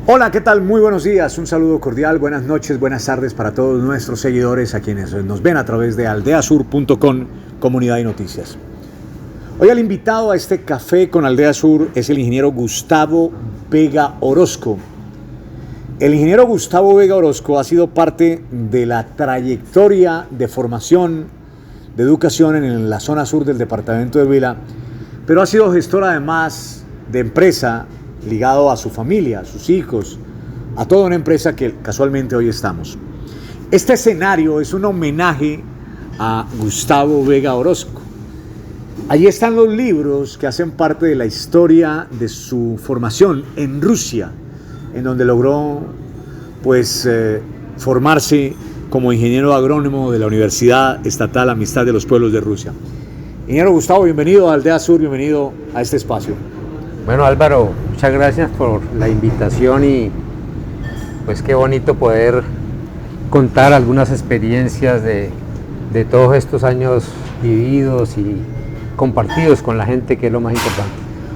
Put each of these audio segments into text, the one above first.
Hola, ¿qué tal? Muy buenos días, un saludo cordial, buenas noches, buenas tardes para todos nuestros seguidores, a quienes nos ven a través de aldeasur.com, Comunidad y Noticias. Hoy el invitado a este café con Aldea Sur es el ingeniero Gustavo Vega Orozco. El ingeniero Gustavo Vega Orozco ha sido parte de la trayectoria de formación, de educación en la zona sur del departamento de Huila, pero ha sido gestor además de empresa, ligado a su familia, a sus hijos, a toda una empresa que casualmente hoy estamos. Este escenario es un homenaje a Gustavo Vega Orozco. Allí están los libros que hacen parte de la historia de su formación en Rusia, en donde logró formarse como ingeniero agrónomo de la Universidad Estatal Amistad de los Pueblos de Rusia. Ingeniero Gustavo, bienvenido a Aldea Sur, bienvenido a este espacio. Bueno, Álvaro, muchas gracias por la invitación y pues qué bonito poder contar algunas experiencias de todos estos años vividos y compartidos con la gente, que es lo más importante.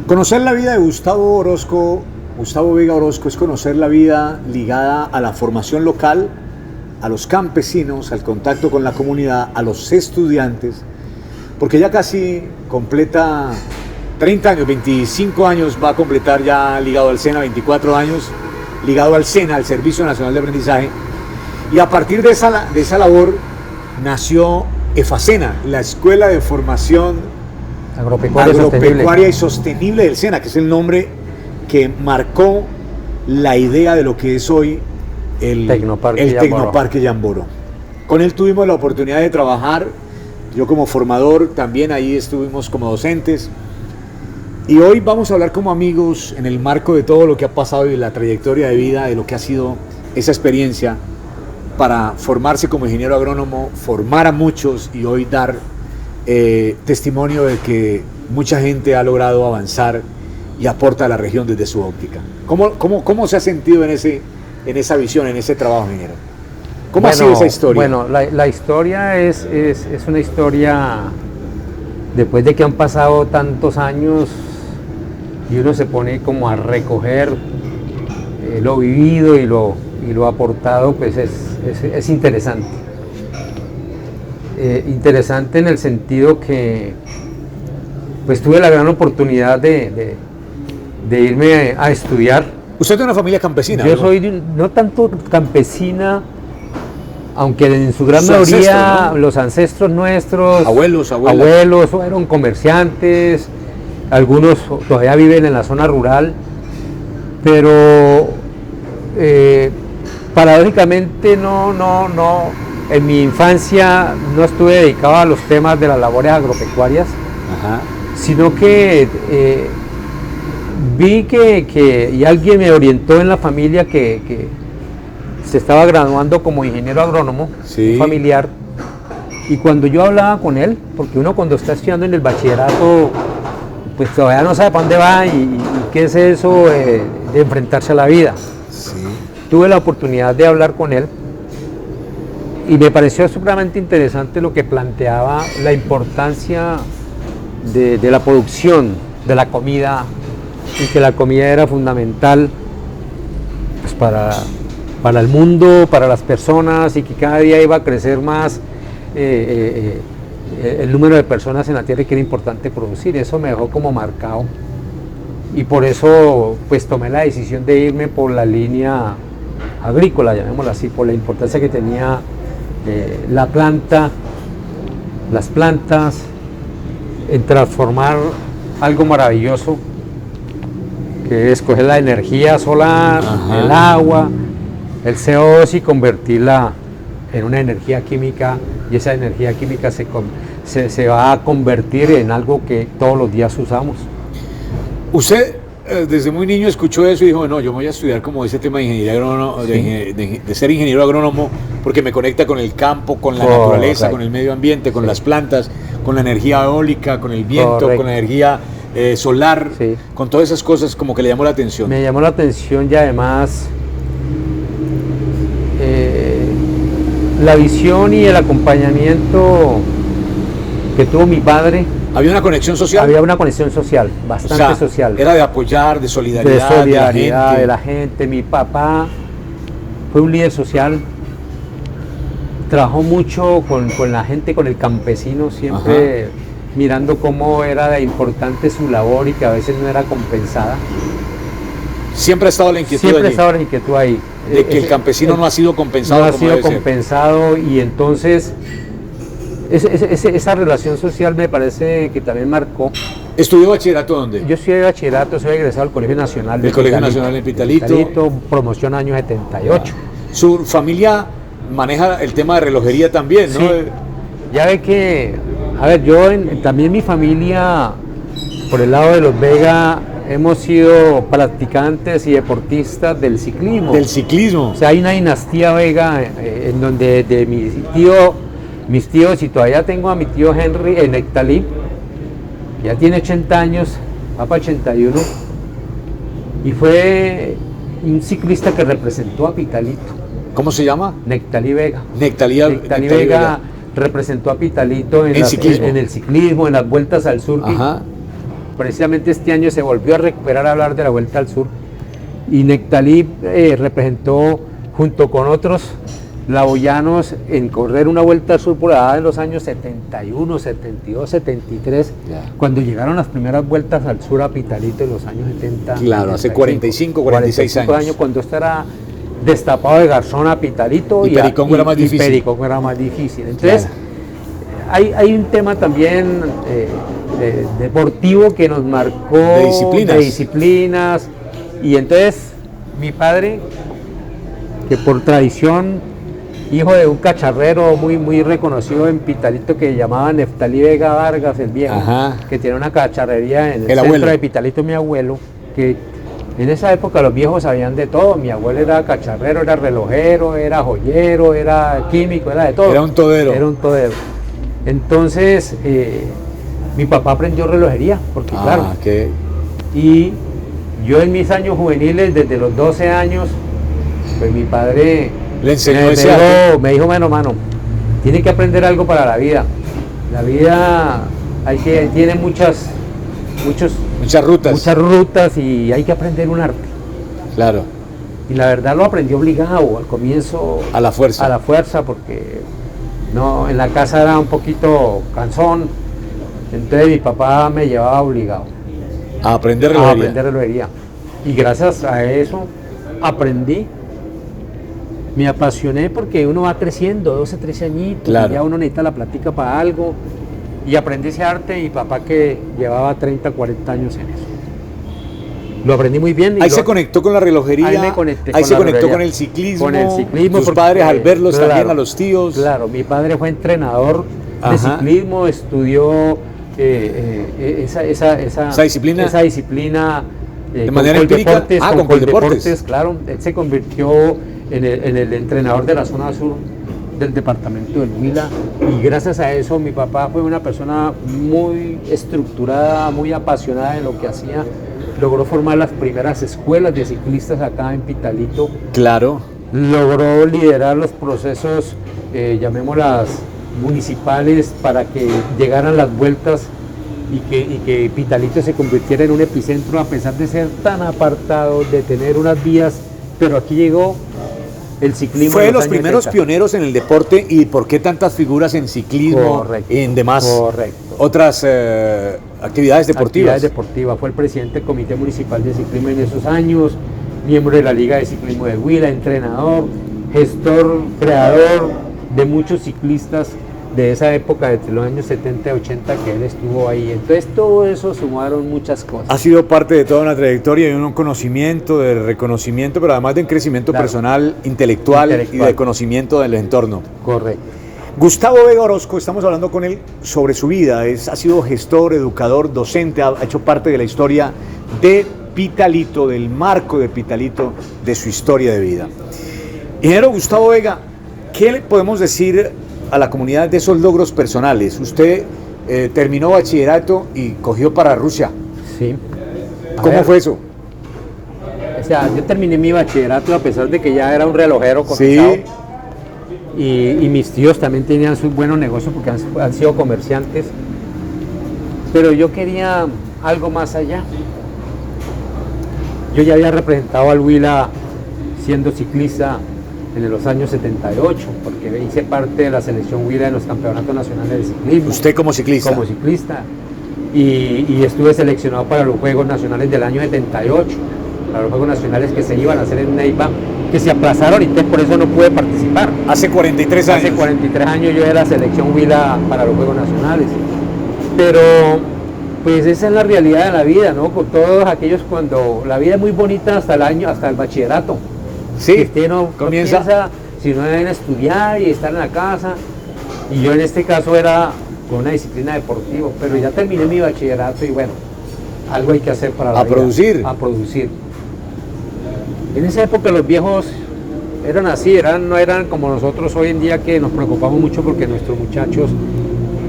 Conocer la vida de Gustavo Vega Orozco, es conocer la vida ligada a la formación local, a los campesinos, al contacto con la comunidad, a los estudiantes, porque ya casi completa 30 años, 25 años va a completar ya ligado al SENA, 24 años ligado al SENA, al Servicio Nacional de Aprendizaje, y a partir de esa labor nació EFASENA, la Escuela de Formación Agropecuaria y Sostenible del SENA, que es el nombre que marcó la idea de lo que es hoy el Tecnoparque Yamboro. Con él tuvimos la oportunidad de trabajar, yo como formador, también ahí estuvimos como docentes. Y hoy vamos a hablar como amigos en el marco de todo lo que ha pasado y la trayectoria de vida, de lo que ha sido esa experiencia para formarse como ingeniero agrónomo, formar a muchos y hoy dar testimonio de que mucha gente ha logrado avanzar y aporta a la región desde su óptica. ¿Cómo se ha sentido en esa visión, en ese trabajo, ingeniero? ¿Cómo ha sido esa historia? Bueno, la historia es una historia, después de que han pasado tantos años, y uno se pone como a recoger lo vivido y lo aportado, pues es interesante. Interesante en el sentido que pues tuve la gran oportunidad de irme a estudiar. ¿Usted es de una familia campesina? Yo soy no tanto campesina, aunque en su gran mayoría los ancestros nuestros, abuelos fueron comerciantes. Algunos todavía viven en la zona rural, pero paradójicamente no, en mi infancia no estuve dedicado a los temas de las labores agropecuarias. Ajá. Sino que vi y alguien me orientó en la familia que se estaba graduando como ingeniero agrónomo, sí, un familiar, y cuando yo hablaba con él, porque uno cuando está estudiando en el bachillerato pues todavía no sabe para dónde va y qué es eso de enfrentarse a la vida. Sí. Tuve la oportunidad de hablar con él y me pareció supremamente interesante lo que planteaba, la importancia de la producción de la comida, y que la comida era fundamental pues, para el mundo, para las personas, y que cada día iba a crecer más el número de personas en la tierra, y que era importante producir. Eso me dejó como marcado, y por eso pues tomé la decisión de irme por la línea agrícola, llamémosla así, por la importancia que tenía las plantas en transformar algo maravilloso, que es coger la energía solar, ajá, el agua, el CO2, y convertirla en una energía química, y esa energía química se va a convertir en algo que todos los días usamos. Usted desde muy niño escuchó eso y dijo, no, yo voy a estudiar como ese tema de ingeniería agrónomo, sí, de ser ingeniero agrónomo, porque me conecta con el campo, con la naturaleza, con el medio ambiente, con las plantas, con la energía eólica, con el viento, con la energía solar, sí, con todas esas cosas, como que le llamó la atención. Me llamó la atención, y además la visión y el acompañamiento que tuvo mi padre, ¿Había una conexión social? Había una conexión social, bastante social. Era de apoyar, de solidaridad. De solidaridad de la gente. Mi papá fue un líder social, trabajó mucho con la gente, con el campesino, siempre mirando cómo era de importante su labor y que a veces no era compensada. Siempre ha estado la inquietud Siempre ha estado la inquietud ahí. De que el campesino no ha sido compensado. No ha sido compensado y entonces esa relación social me parece que también marcó. ¿Estudió bachillerato dónde? Yo soy de bachillerato, soy egresado del Colegio Nacional de Colegio Nacional de Pitalito. Promoción año 78. Su familia maneja el tema de relojería también, ¿no? Sí. Ya ve que, a ver, también mi familia, por el lado de los Vega, hemos sido practicantes y deportistas del ciclismo. Del ciclismo. O sea, hay una dinastía Vega en donde de mis tíos, y todavía tengo a mi tío Henry en Nectalí, ya tiene 80 años, va para 81, y fue un ciclista que representó a Pitalito. ¿Cómo se llama? Nectalí Vega. Nectalí Vega representó a Pitalito en el ciclismo, en las vueltas al sur. Precisamente este año se volvió a recuperar a hablar de la Vuelta al Sur. Y Nectalí representó junto con otros laboyanos en correr una Vuelta al Sur por allá en los años 71, 72, 73, cuando llegaron las primeras vueltas al sur a Pitalito en los años 70. Claro, 75, hace 46 años. Cuando esto era destapado de Garzón a Pitalito y Pericón era más difícil. Pericón era más difícil. Entonces, hay un tema también deportivo que nos marcó, de disciplinas. Y entonces, mi padre, que por tradición, hijo de un cacharrero muy reconocido en Pitalito que llamaban Neftalí Vega Vargas, el viejo, que tiene una cacharrería en el centro abuelo de Pitalito, mi abuelo, que en esa época los viejos sabían de todo. Mi abuelo era cacharrero, era relojero, era joyero, era químico, era de todo. Era un todero. Entonces, mi papá aprendió relojería, porque claro. ¿Qué? Y yo en mis años juveniles, desde los 12 años, pues mi padre le enseñó me dijo, mano, tiene que aprender algo para la vida. La vida tiene muchas rutas y hay que aprender un arte. Claro. Y la verdad lo aprendí obligado al comienzo. A la fuerza, porque no, en la casa era un poquito cansón. Entonces mi papá me llevaba obligado a aprender relojería. Y gracias a eso aprendí. Me apasioné porque uno va creciendo, 12, 13 añitos, claro. Y ya uno necesita la plática para algo. Y aprendí ese arte, y papá que llevaba 30, 40 años en eso. Lo aprendí muy bien. Ahí se conectó con la relojería, ahí se conectó con el ciclismo. Tus padres al verlos también, a los tíos. Claro, mi padre fue entrenador de ciclismo, estudió esa disciplina de manera empírica. Con Coldeportes, claro. Él se convirtió en el entrenador de la zona sur del departamento del Huila, y gracias a eso mi papá fue una persona muy estructurada, muy apasionada en lo que hacía. Logró formar las primeras escuelas de ciclistas acá en Pitalito. Claro. Logró liderar los procesos, llamémoslas municipales, para que llegaran las vueltas y que Pitalito se convirtiera en un epicentro, a pesar de ser tan apartado, de tener unas vías, pero aquí llegó el ciclismo. Fue de los primeros pioneros en el deporte. ¿Y por qué tantas figuras en ciclismo? Correcto, y en demás otras actividades deportivas? Fue el presidente del Comité Municipal de Ciclismo en esos años, miembro de la Liga de Ciclismo de Huila, entrenador, gestor, creador de muchos ciclistas de esa época, entre los años 70 y 80, que él estuvo ahí. Entonces todo eso sumaron muchas cosas. Ha sido parte de toda una trayectoria y un conocimiento, de reconocimiento, pero además de un crecimiento personal, intelectual y de conocimiento del entorno. Correcto. Gustavo Vega Orozco, estamos hablando con él sobre su vida. Ha sido gestor, educador, docente, ha hecho parte de la historia de Pitalito, del marco de Pitalito, de su historia de vida. Ingeniero Gustavo Vega, ¿qué le podemos decir a la comunidad de esos logros personales? Usted terminó bachillerato y cogió para Rusia. Sí. ¿Cómo fue eso? O sea, yo terminé mi bachillerato a pesar de que ya era un relojero cotizado. Sí. Y mis tíos también tenían sus buenos negocios porque han sido comerciantes. Pero yo quería algo más allá. Yo ya había representado al Huila siendo ciclista en los años 78, porque hice parte de la selección Huila en los campeonatos nacionales de ciclismo. ¿Usted como ciclista? Como ciclista. Y estuve seleccionado para los Juegos Nacionales del año 78, para los Juegos Nacionales que se iban a hacer en Neiva, que se aplazaron y por eso no pude participar. Hace 43 años. Hace 43 años yo era selección Huila para los Juegos Nacionales. Pero pues esa es la realidad de la vida, ¿no? Con todos aquellos, cuando la vida es muy bonita hasta el bachillerato. Sí, que usted no comienza, piensa, sino en estudiar y estar en la casa. Y yo en este caso era con una disciplina deportiva, pero ya terminé mi bachillerato y bueno, algo hay que hacer para la vida. Producir. A producir. En esa época los viejos eran así, no eran como nosotros hoy en día, que nos preocupamos mucho porque nuestros muchachos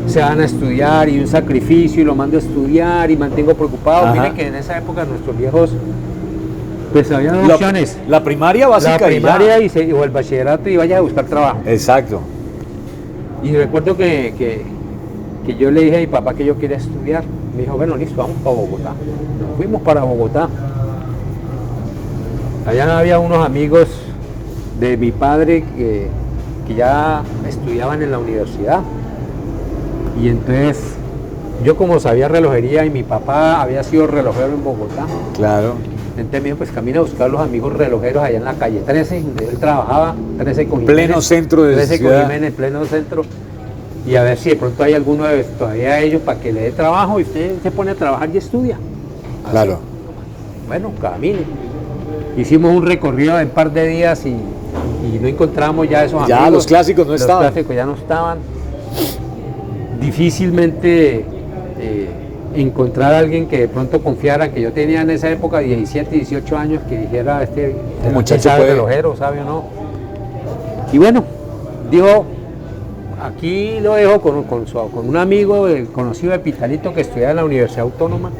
se van a estudiar y un sacrificio y lo mando a estudiar y mantengo preocupado. Miren que en esa época nuestros viejos, pues había dos opciones. La primaria básica. La primaria o el bachillerato, y vaya a buscar trabajo. Exacto. Y recuerdo que yo le dije a mi papá que yo quería estudiar. Me dijo, bueno, listo, vamos para Bogotá. Nos fuimos para Bogotá. Allá había unos amigos de mi padre que ya estudiaban en la universidad. Y entonces, yo como sabía relojería y mi papá había sido relojero en Bogotá. Claro. Entonces me dijo, pues camina a buscar los amigos relojeros allá en la calle 13, donde él trabajaba, 13 con Jiménez. Pleno centro de 13 ciudad. con Jiménez, pleno centro. Y a ver si de pronto hay alguno de todavía ellos para que le dé trabajo y usted se pone a trabajar y estudia. Así. Claro. Bueno, camine. Hicimos un recorrido de un par de días y no encontramos ya esos amigos. Ya los clásicos no estaban. Los clásicos ya no estaban. Difícilmente encontrar a alguien que de pronto confiara, que yo tenía en esa época 17, 18 años, que dijera, este muchacho sabe puede. relojero, sabe o no. Y bueno, dijo, aquí lo dejo con un amigo conocido de Pitalito que estudia en la Universidad Autónoma,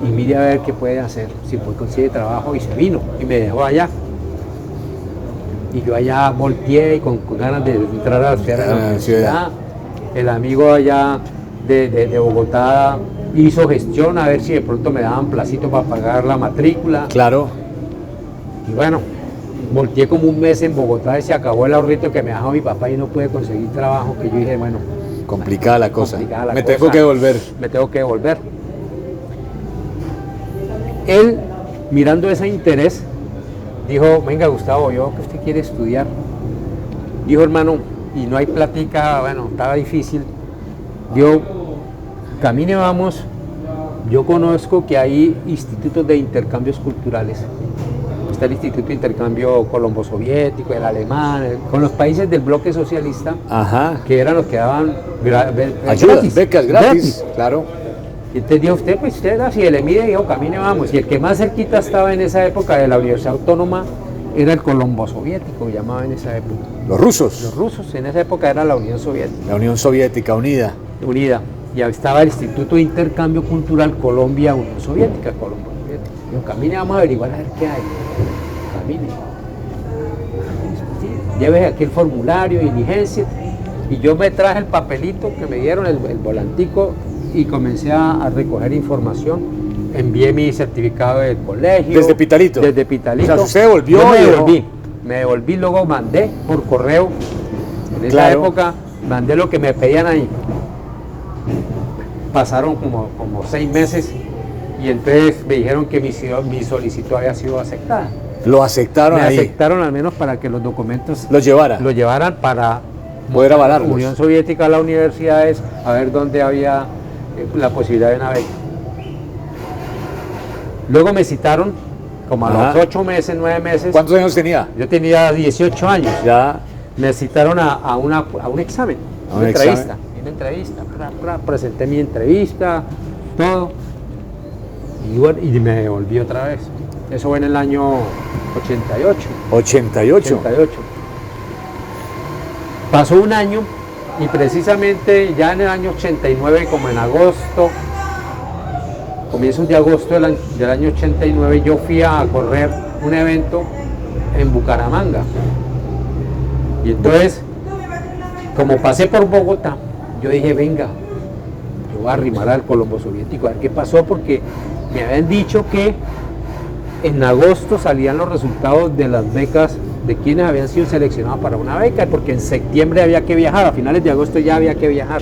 y mire a ver qué puede hacer, si puede conseguir trabajo, y se vino y me dejó allá. Y yo allá volteé y con ganas de entrar a estudiar en la universidad. El amigo allá de Bogotá hizo gestión a ver si de pronto me daban placito para pagar la matrícula. Claro. Y bueno, volteé como un mes en Bogotá y se acabó el ahorrito que me dejó mi papá y no pude conseguir trabajo, que yo dije, bueno, complicada la cosa. Me tengo que volver. Me tengo que volver. Él, mirando ese interés, dijo, venga Gustavo, yo que usted quiere estudiar. Dijo, hermano, y no hay plática, bueno, estaba difícil. Dijo, camine, vamos. Yo conozco que hay institutos de intercambios culturales. Está el Instituto de Intercambio Colombo-Soviético, el alemán, con los países del bloque socialista. Ajá. Que eran los que daban ayudas, becas gratis. Claro. Y entonces dijo usted, pues usted así le mide, dijo, camine, vamos. Y el que más cerquita estaba en esa época de la Universidad Autónoma era el Colombo Soviético, llamaba en esa época. Los rusos. Los rusos, en esa época era la Unión Soviética. La Unión Soviética unida. Unida. Y estaba el Instituto de Intercambio Cultural Colombia-Unión Soviética, Colombo Soviética. Dijo, camine, vamos a averiguar a ver qué hay. Camine. Sí, lleve aquí el formulario, diligencia. Y yo me traje el papelito que me dieron, el volantico, y comencé a recoger información. Envié mi certificado del colegio. ¿Desde Pitalito? Desde Pitalito. O sea, usted devolvió. Yo me devolví, luego mandé por correo. En esa época mandé lo que me pedían ahí. Pasaron como 6 meses y entonces me dijeron que mi solicitud había sido aceptada. Lo aceptaron ahí. Me aceptaron al menos para que los documentos los llevaran para poder avalarlos. Unión Soviética, las universidades, a ver dónde había la posibilidad de una beca. Luego me citaron como a los 8 meses, 9 meses. ¿Cuántos años tenía? Yo tenía 18 años. Ya. Me citaron a un examen, una entrevista. Presenté mi entrevista, todo. Y bueno, y me devolví otra vez. Eso fue en el año 88. 88. Pasó un año y precisamente ya en el año 89, como en agosto, comienzos de agosto del año 89, yo fui a correr un evento en Bucaramanga. Y entonces, como pasé por Bogotá, yo dije, venga, yo voy a arrimar al Colombo Soviético a ver qué pasó, porque me habían dicho que en agosto salían los resultados de las becas de quienes habían sido seleccionados para una beca, porque en septiembre había que viajar, a finales de agosto ya había que viajar.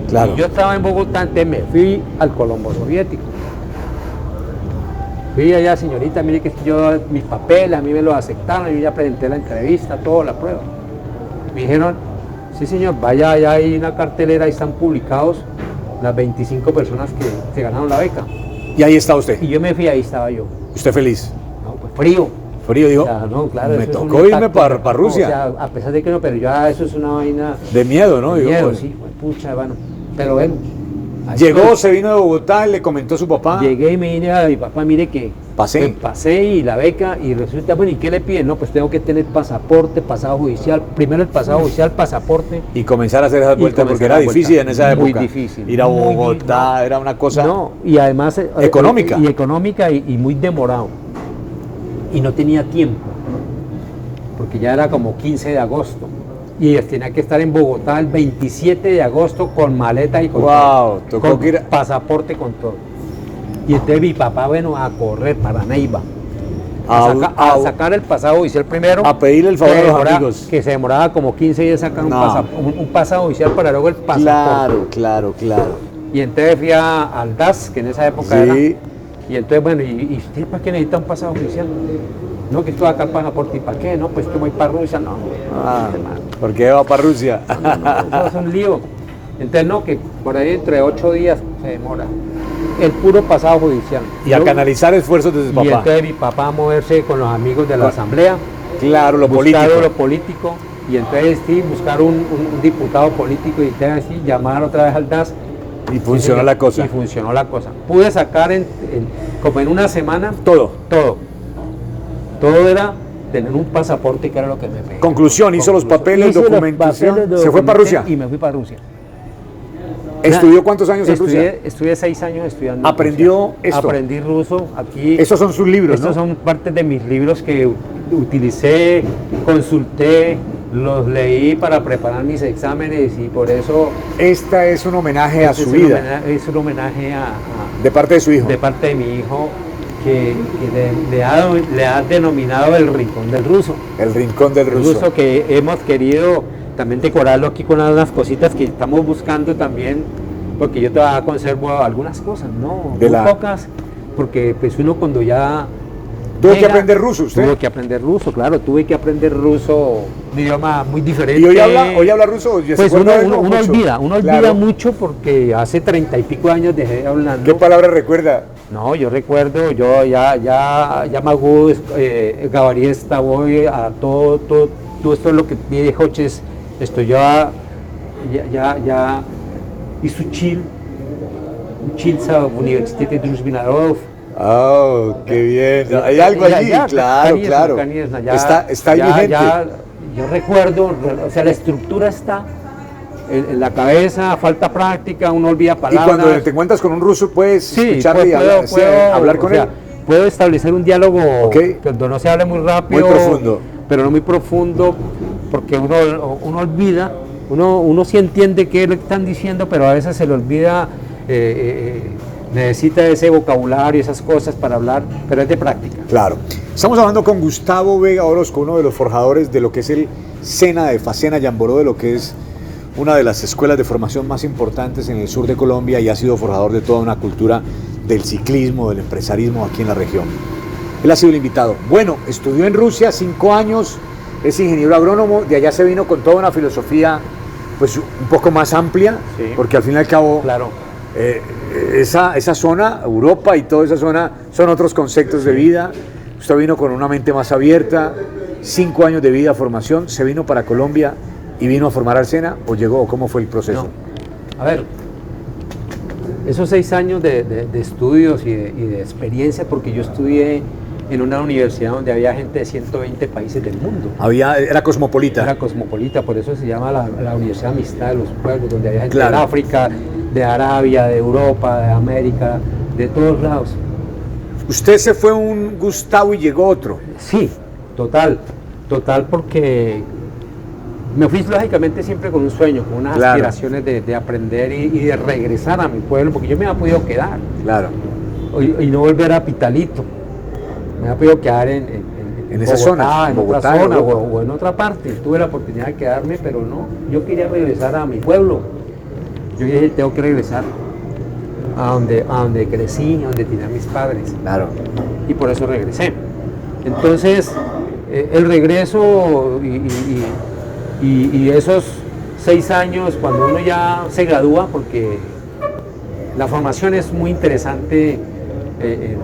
Claro. Y yo estaba en Bogotá, entonces me fui al Colombo Soviético. Fui allá, señorita, mire que yo, mis papeles, a mí me los aceptaron, yo ya presenté la entrevista, toda la prueba. Me dijeron, sí señor, vaya, allá hay una cartelera, ahí están publicados las 25 personas que se ganaron la beca. Y ahí está usted. Y yo me fui, ahí estaba yo. ¿Usted feliz? No, pues frío. Frío, digo. O sea, no, claro, me tocó irme para Rusia. O sea, a pesar de que no, pero ya eso es una vaina. De miedo, ¿no? De miedo, pues. sí, pues, pucha, bueno. Pero bueno. Llegó, estoy. se vino de Bogotá, le comentó a su papá. Llegué y me vine a mi papá, mire que pasé y la beca, y resulta, bueno, ¿y qué le piden? No, pues tengo que tener pasaporte, pasado judicial, primero el pasado judicial, pasaporte. Y comenzar a hacer esas vueltas, porque era difícil en esa época. Muy difícil. Ir a Bogotá era una cosa. No, y además. Económica. Y económica y muy demorado. Y no tenía tiempo, porque ya era como 15 de agosto. Y tenía que estar en Bogotá el 27 de agosto con maleta y con todo. Tocó con que ir pasaporte, con todo. Y entonces mi papá, bueno, a correr para Neiva. A sacar el pasado judicial primero. A pedirle el favor a los amigos. Que se demoraba como 15 días sacar un pasado judicial para luego el pasaporte. Claro. Y entonces fui al DAS, que en esa época era. Y entonces, bueno, ¿y usted para qué necesita un pasado judicial? No, que estoy acá el pasaporte, ¿y para qué? No, pues que voy para Rusia, no. ¿Por qué va para Rusia? No, eso es un lío. Entonces, no, que por ahí entre 8 días se demora. El puro pasado judicial. Y a canalizar esfuerzos de su papá. Y entonces mi papá a moverse con los amigos de la asamblea. Claro, lo político. Y entonces sí, buscar un diputado político y entonces sí, llamar otra vez al DAS. Y funcionó la cosa. Y funcionó la cosa. Pude sacar como en una semana. Todo era tener un pasaporte, que era lo que me pedía. Conclusión, hizo los papeles, documentación, se fue para Rusia. Y me fui para Rusia. ¿Estudió cuántos años en Rusia? Estudié 6 años estudiando. ¿Aprendió esto? Aprendí ruso aquí. Estos son sus libros, Estos son parte de mis libros que utilicé, consulté, los leí para preparar mis exámenes y por eso... Esta es un homenaje a su vida. Es un homenaje de parte de su hijo. De parte de mi hijo, que le ha denominado el Rincón del Ruso. El Rincón del Ruso. El ruso, que hemos querido también decorarlo aquí con unas cositas que estamos buscando también, porque yo todavía conservo algunas cosas, ¿no? Muy pocas, porque pues uno cuando ya... ¿Tuvo que aprender ruso usted? Tuve que aprender ruso, claro, tuve que aprender ruso, un idioma muy diferente. ¿Y hoy habla ruso? Pues uno olvida mucho porque hace 30 y pico años dejé de hablar. ¿Qué palabra recuerda? No, yo recuerdo, yo ya Magú, Gabariesta, voy a todo esto es lo que me dijo, esto ya Isuchil, Uchilsa, Universidad de Druzhvinarov. Oh, qué bien. Hay algo allí, claro. Está vigente. Yo recuerdo, o sea, la estructura está en la cabeza, falta práctica, uno olvida palabras. Y cuando te encuentras con un ruso, puedes escucharle y hablar con él. Puedo establecer un diálogo donde no se hable muy rápido, muy profundo, pero no muy profundo, porque uno olvida, uno sí entiende qué le están diciendo, pero a veces se le olvida. Necesita ese vocabulario, esas cosas para hablar, pero es de práctica. Claro. Estamos hablando con Gustavo Vega Orozco, uno de los forjadores de lo que es el SENA de Facena Yamboró, de lo que es una de las escuelas de formación más importantes en el sur de Colombia, y ha sido forjador de toda una cultura del ciclismo, del empresarismo aquí en la región. Él ha sido el invitado. Bueno, estudió en Rusia 5 años, es ingeniero agrónomo, de allá se vino con toda una filosofía pues un poco más amplia, porque al fin y al cabo... Claro. Esa zona, Europa y toda esa zona, son otros conceptos de vida. Usted vino con una mente más abierta, 5 años de vida, formación, se vino para Colombia y vino a formar al SENA, ¿o llegó? ¿Cómo fue el proceso? No. A ver, esos 6 años de estudios y de experiencia, porque yo estudié en una universidad donde había gente de 120 países del mundo. Era cosmopolita. Era cosmopolita, por eso se llama la Universidad Amistad de los Pueblos, donde había gente de África, de Arabia, de Europa, de América, de todos lados. ¿Usted se fue un Gustavo y llegó otro? Sí, total, porque me fui lógicamente siempre con un sueño, con unas aspiraciones de aprender y de regresar a mi pueblo, porque yo me había podido quedar. Claro. Y no volver a Pitalito. Me había podido quedar en esa zona, en Bogotá, otra zona o en otra parte. Tuve la oportunidad de quedarme, pero no. Yo quería regresar a mi pueblo. Yo dije, tengo que regresar a donde crecí, a donde tenía mis padres. Claro. Y por eso regresé. Entonces, el regreso y esos 6 años, cuando uno ya se gradúa, porque la formación es muy interesante en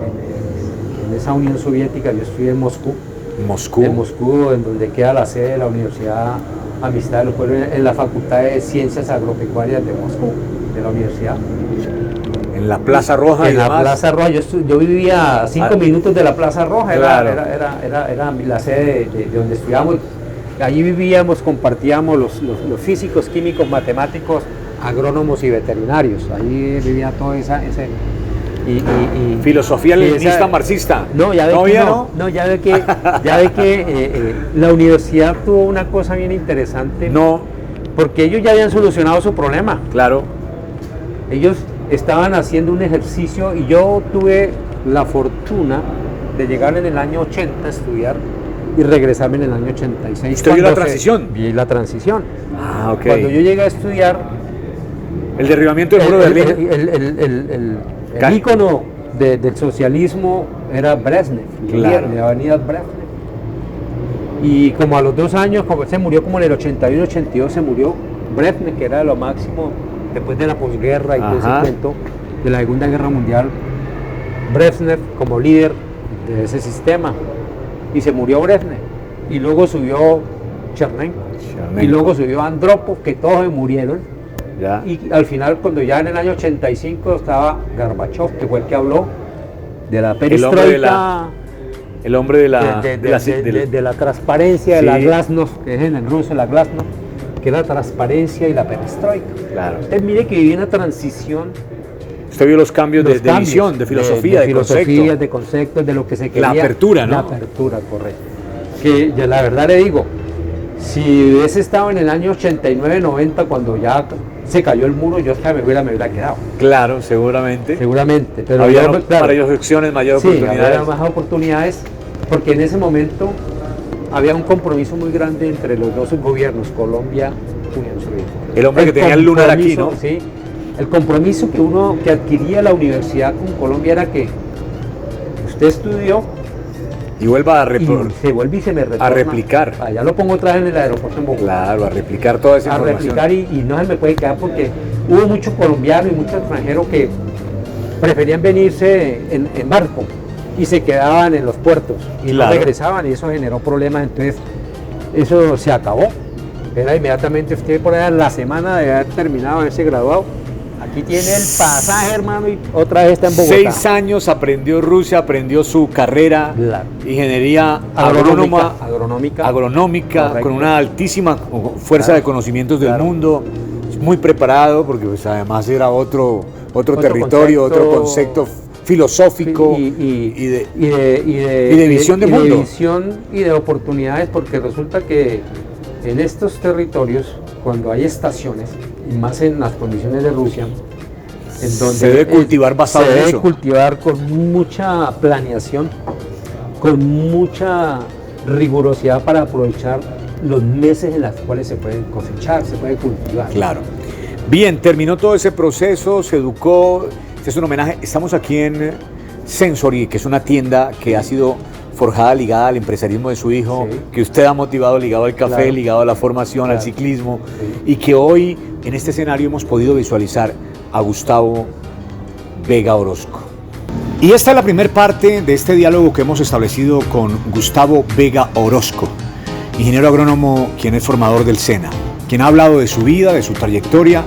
esa Unión Soviética. Yo estudié en Moscú. En Moscú, en donde queda la sede de la Universidad Amistad de los Pueblos, en la Facultad de Ciencias Agropecuarias de Moscú, de la universidad. En la Plaza Roja. En la Plaza Roja, yo vivía a 5 minutos de la Plaza Roja, era la sede de donde estudiábamos. Allí vivíamos, compartíamos los físicos, químicos, matemáticos, agrónomos y veterinarios. Ahí vivía todo ese... filosofía leninista marxista. No, ya ve que no, ya ve que la universidad tuvo una cosa bien interesante. No. Porque ellos ya habían solucionado su problema. Claro. Ellos estaban haciendo un ejercicio y yo tuve la fortuna de llegar en el año 80 a estudiar y regresarme en el año 86. ¿Usted vio la transición? Vi la transición. Ah, ok. Cuando yo llegué a estudiar... El derribamiento del muro de Berlín. El ícono del socialismo era Brezhnev, la avenida Brezhnev. Y como a los 2 años, se murió como en el 81, 82, se murió Brezhnev, que era lo máximo después de la posguerra y todo ese cuento de la Segunda Guerra Mundial. Brezhnev como líder de ese sistema. Y se murió Brezhnev. Y luego subió Chernenko. Y luego subió Andropov, que todos se murieron. Ya. Y al final, cuando ya en el año 85 estaba Gorbachev, que fue el que habló de la perestroika, el hombre de la transparencia, de la glasnost, que es en ruso la glasnost, que es la transparencia y la perestroika. Claro. Usted mire que vive una transición. Usted vio los cambios de visión, de filosofía, de conceptos, de lo que se quería. La apertura, ¿no? La apertura, correcto. Que yo la verdad le digo, si hubiese estado en el año 89, 90, cuando ya se cayó el muro, yo me hubiera quedado. Claro, seguramente. Seguramente. Pero había mayores opciones, mayores oportunidades. Había más oportunidades, porque en ese momento había un compromiso muy grande entre los dos gobiernos, Colombia y Unión Soviética. El hombre que tenía el lunar aquí, ¿no? Sí. El compromiso que adquiría la universidad con Colombia era que usted estudió y vuelva se vuelve y se me retorna. A replicar. Ya lo pongo otra vez en el aeropuerto en Bogotá. Claro, a replicar toda esa información. A replicar y no se me puede quedar porque hubo muchos colombianos y muchos extranjeros que preferían venirse en barco y se quedaban en los puertos y no regresaban, y eso generó problemas. Entonces eso se acabó. Era inmediatamente usted por allá la semana de haber terminado, haberse graduado. Aquí tiene el pasaje, hermano, y otra vez está en Bogotá. 6 años aprendió Rusia, aprendió su carrera, ingeniería agronómica con una altísima fuerza de conocimientos del mundo, muy preparado, porque pues además era otro territorio, otro concepto filosófico y de visión de mundo. De visión y de oportunidades, porque resulta que en estos territorios, cuando hay estaciones, y más en las condiciones de Rusia, en donde se debe cultivar basado en eso. Se debe cultivar con mucha planeación, con mucha rigurosidad para aprovechar los meses en los cuales se puede cosechar, se puede cultivar. Claro. Bien, terminó todo ese proceso, se educó. Este es un homenaje. Estamos aquí en Sensory, que es una tienda que ha sido forjada, ligada al empresarismo de su hijo, que usted ha motivado, ligado al café, ligado a la formación, al ciclismo, y que hoy en este escenario hemos podido visualizar a Gustavo Vega Orozco. Y esta es la primera parte de este diálogo que hemos establecido con Gustavo Vega Orozco, ingeniero agrónomo, quien es formador del SENA, quien ha hablado de su vida, de su trayectoria,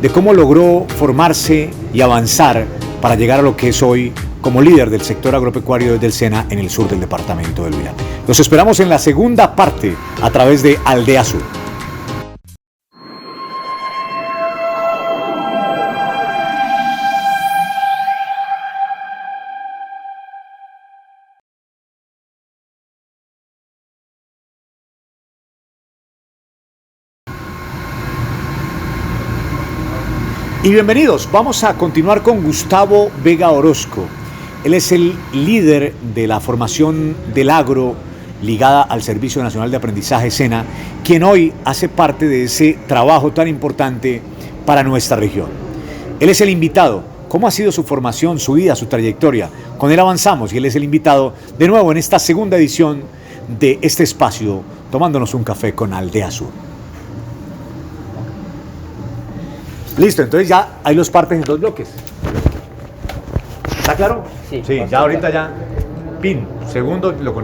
de cómo logró formarse y avanzar para llegar a lo que es hoy como líder del sector agropecuario desde el SENA en el sur del departamento del Huila. Los esperamos en la segunda parte a través de Aldea Sur. Y bienvenidos, vamos a continuar con Gustavo Vega Orozco. Él es el líder de la formación del agro ligada al Servicio Nacional de Aprendizaje SENA, quien hoy hace parte de ese trabajo tan importante para nuestra región. Él es el invitado. ¿Cómo ha sido su formación, su vida, su trayectoria? Con él avanzamos y él es el invitado de nuevo en esta segunda edición de este espacio, tomándonos un café con Aldea Sur. Listo, entonces ya hay los partes en 2 bloques. ¿Está claro? Sí. Sí, ya ahorita ya. Pin, segundo lo conecto.